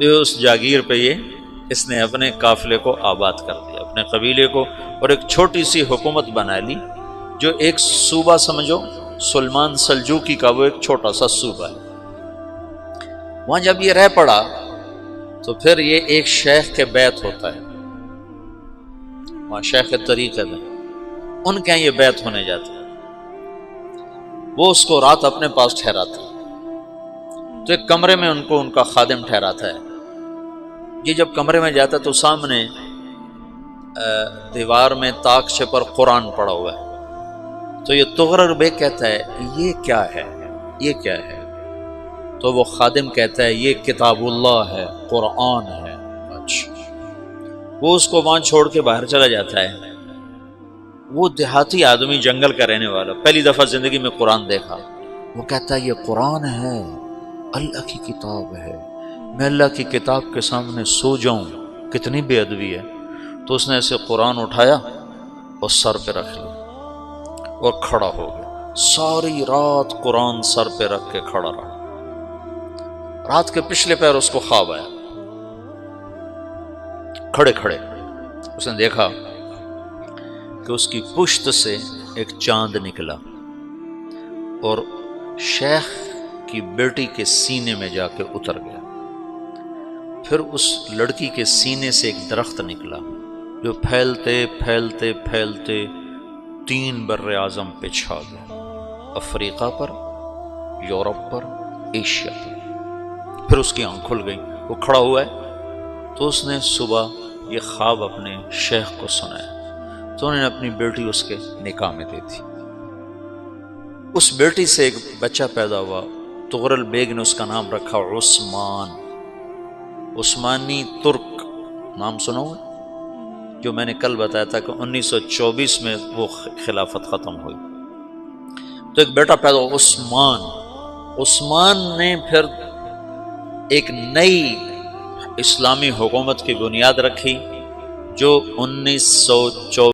اس جاگیر پہ اس نے اپنے قافلے کو آباد کر دیا، اپنے قبیلے کو، اور ایک چھوٹی سی حکومت بنا لی، جو ایک صوبہ سمجھو سلمان سلجوقی کا، وہ ایک چھوٹا سا صوبہ ہے۔ وہاں جب یہ رہ پڑا تو پھر یہ ایک شیخ کے بیت ہوتا ہے، وہاں شیخ طریقت ہے، ان کے یہ بیت ہونے جاتا ہے، وہ اس کو رات اپنے پاس ٹھہراتا ہے، تو ایک کمرے میں ان کو ان کا خادم ٹھہراتا ہے۔ یہ جب کمرے میں جاتا ہے تو سامنے دیوار میں طاقچے پر قرآن پڑا ہوا ہے، تو یہ تغرل بیگ کہتا ہے یہ کیا ہے، یہ کیا ہے؟ تو وہ خادم کہتا ہے یہ کتاب اللہ ہے، قرآن ہے۔ اچھا، وہ اس کو وہاں چھوڑ کے باہر چلا جاتا ہے۔ وہ دیہاتی آدمی، جنگل کا رہنے والا، پہلی دفعہ زندگی میں قرآن دیکھا، وہ کہتا ہے یہ قرآن ہے، اللہ کی کتاب ہے، میں اللہ کی کتاب کے سامنے سو جاؤں، کتنی بے ادبی ہے۔ تو اس نے ایسے قرآن اٹھایا اور سر پہ رکھ لیا اور کھڑا ہو گیا، ساری رات قرآن سر پہ رکھ کے کھڑا رہا۔ رات کے پچھلے پہر اس کو خواب آیا، کھڑے کھڑے اس نے دیکھا کہ اس کی پشت سے ایک چاند نکلا اور شیخ کی بیٹی کے سینے میں جا کے اتر گیا۔ پھر اس لڑکی کے سینے سے ایک درخت نکلا جو پھیلتے پھیلتے پھیلتے 3 بر اعظم پہ چھا گیا، افریقہ پر، یورپ پر، ایشیا پر۔ پھر اس کی آنکھ کھل گئی، وہ کھڑا ہوا ہے، تو اس نے صبح یہ خواب اپنے شیخ کو سنایا، تو انہوں نے اپنی بیٹی اس کے نکاح میں دے دی۔ اس بیٹی سے ایک بچہ پیدا ہوا، تغرل بیگ نے اس کا نام رکھا عثمان، عثمانی ترک نام سنا ہوا، جو میں نے کل بتایا تھا کہ 1924 میں وہ خلافت ختم ہوئی۔ تو ایک بیٹا پیدا ہوا عثمان۔ عثمان نے پھر ایک نئی اسلامی حکومت کی بنیاد رکھی جو 1924